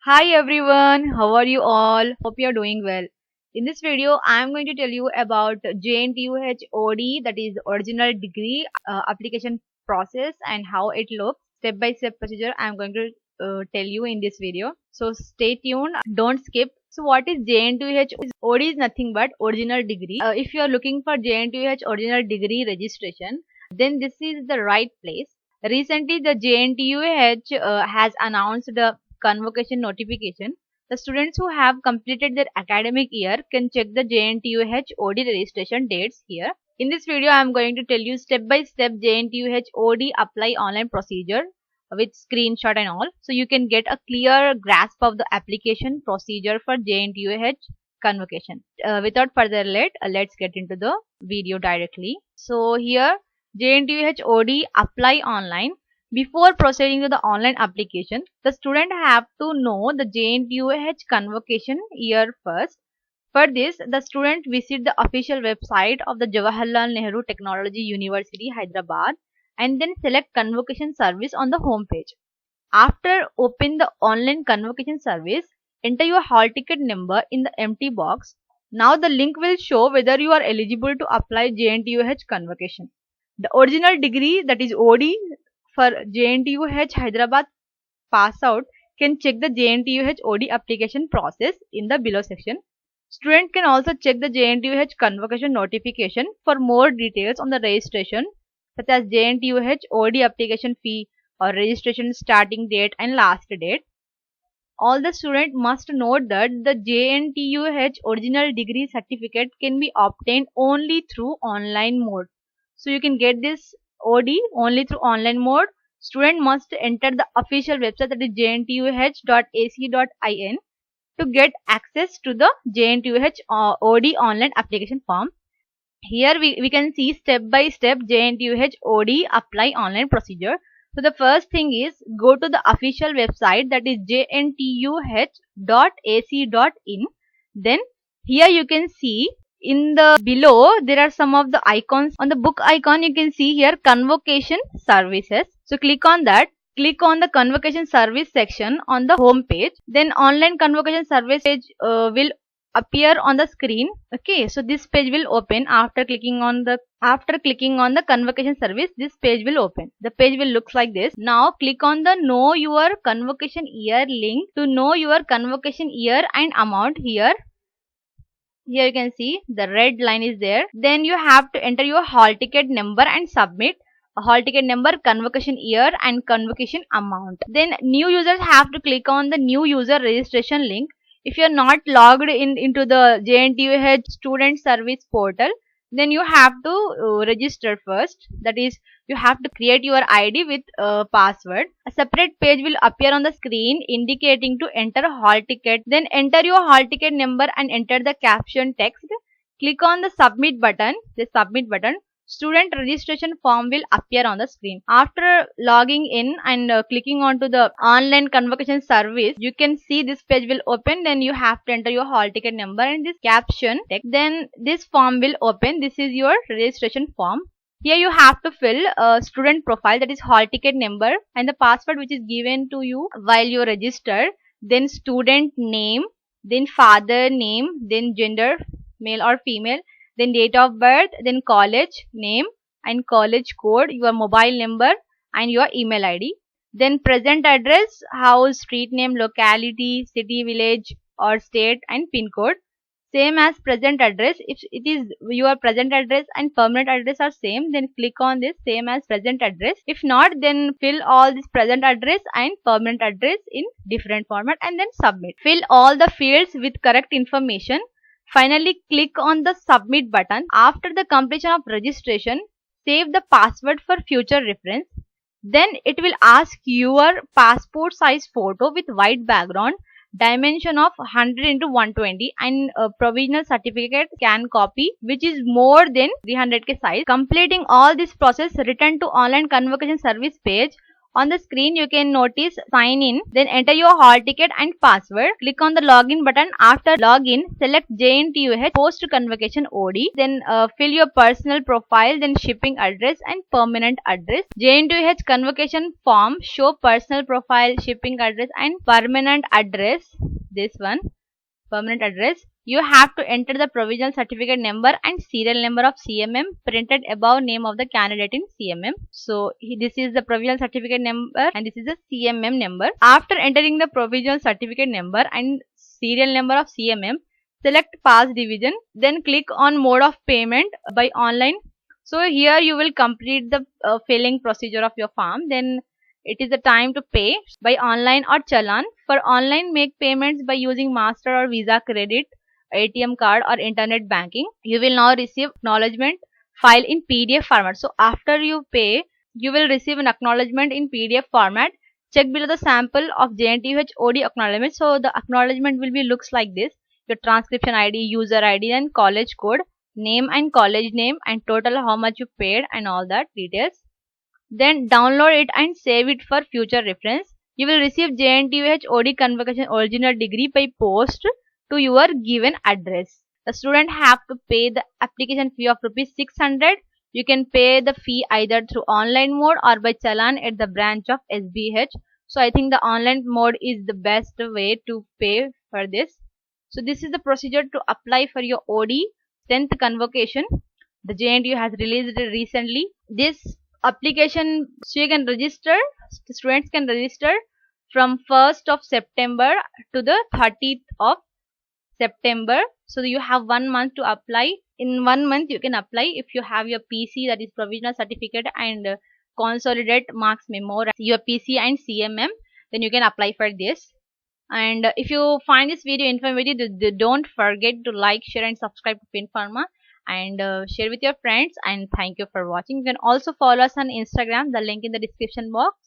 Hi everyone, how are you all? Hope you are doing well. In this video, I am going to tell you about JNTUH OD, that is original degree application process and how it looks. Step by step procedure I am going to tell you in this video. So stay tuned, don't skip. So what is JNTUH? OD is nothing but original degree. If you are looking for JNTUH original degree registration, then this is the right place. Recently, the JNTUH has announced the convocation notification. The students who have completed their academic year can check the JNTUH OD registration dates here. In this video, I am going to tell you step by step JNTUH OD apply online procedure with screenshot and all. So you can get a clear grasp of the application procedure for JNTUH convocation. Without further let's get into the video directly. So here JNTUH OD apply online. Before proceeding to the online application, the student have to know the JNTUH convocation year first. For this, the student visit the official website of the Jawaharlal Nehru Technology University, Hyderabad, and then select convocation service on the home page. After open the online convocation service, enter your hall ticket number in the empty box. Now the link will show whether you are eligible to apply JNTUH convocation. The original degree, that is OD, for JNTUH Hyderabad pass out can check the JNTUH OD application process in the below section. Student can also check the JNTUH convocation notification for more details on the registration, such as JNTUH OD application fee or registration starting date and last date. All the student must note that the JNTUH original degree certificate can be obtained only through online mode. So you can get this OD only through online mode. Student must enter the official website, that is jntuh.ac.in, to get access to the JNTUH OD online application form. Here we can see step by step JNTUH OD apply online procedure. So the first thing is go to the official website, that is jntuh.ac.in. Then here you can see in the below there are some of the icons. On the book icon you can see here convocation services. So click on that. Click on the convocation service section on the home page. Then online convocation service page will appear on the screen. Okay, so this page will open after clicking on the convocation service. This page will open. The page will look like this. Now click on the know your convocation year link to know your convocation year and amount. Here you can see the red line is there. Then you have to enter your hall ticket number and submit. Hall ticket number, convocation year and convocation amount. Then new users have to click on the new user registration link. If you are not logged into the JNTUH student service portal, then you have to register first. That is, you have to create your ID with password. A separate page will appear on the screen indicating to enter hall ticket. Then enter your hall ticket number and enter the caption text. Click on the submit button. Student registration form will appear on the screen. After logging in and clicking onto the online convocation service, you can see this page will open. Then you have to enter your hall ticket number and this caption text. Then this form will open. This is your registration form. Here you have to fill a student profile, that is hall ticket number and the password which is given to you while you register. Then student name, then father name, then gender, male or female, then date of birth, then college name and college code, your mobile number and your email ID. Then present address, house, street name, locality, city, village or state and pin code. Same as present address. If it is your present address and permanent address are same, then click on this same as present address. If not, then fill all this present address and permanent address in different format and then submit. Fill all the fields with correct information. Finally, click on the submit button. After the completion of registration, save the password for future reference. Then it will ask your passport size photo with white background, dimension of 100x120 and a provisional certificate scan copy which is more than 300k size. Completing all this process, return to online convocation service page On the screen, you can notice sign in, then enter your hall ticket and password. Click on the login button. After login, select JNTUH post convocation OD. Then fill your personal profile, then shipping address and permanent address. JNTUH convocation form show personal profile, shipping address and permanent address. This one, permanent address. You have to enter the provisional certificate number and serial number of CMM printed above name of the candidate in CMM. So this is the provisional certificate number and this is the CMM number. After entering the provisional certificate number and serial number of CMM, select pass division. Then click on mode of payment by online. So here you will complete the filling procedure of your form. Then it is the time to pay by online or challan. For online, make payments by using Master or Visa credit, ATM card or internet banking. You will now receive acknowledgement file in PDF format. So after you pay, you will receive an acknowledgement in PDF format. Check below the sample of JNTUH Od acknowledgement. So the acknowledgement will be looks like this. Your transcription ID, user ID and college code, name and college name and total how much you paid and all that details. Then download it and save it for future reference. You will receive JNTUH Od convocation original degree by post to your given address. The student have to pay the application fee of ₹600. You can pay the fee either through online mode or by challan at the branch of SBH. So I think the online mode is the best way to pay for this. So this is the procedure to apply for your OD 10th convocation. The JNTU has released it recently. This application, so you can register, students can register from 1st of September to the 30th of September. So you have 1 month to apply. In 1 month you can apply if you have your PC, that is provisional certificate, and consolidate marks memo, your PC and CMM, then you can apply for this. And if you find this video informative, don't forget to like, share and subscribe to pinpharma and share with your friends. And thank you for watching. You can also follow us on Instagram, the link in the description box.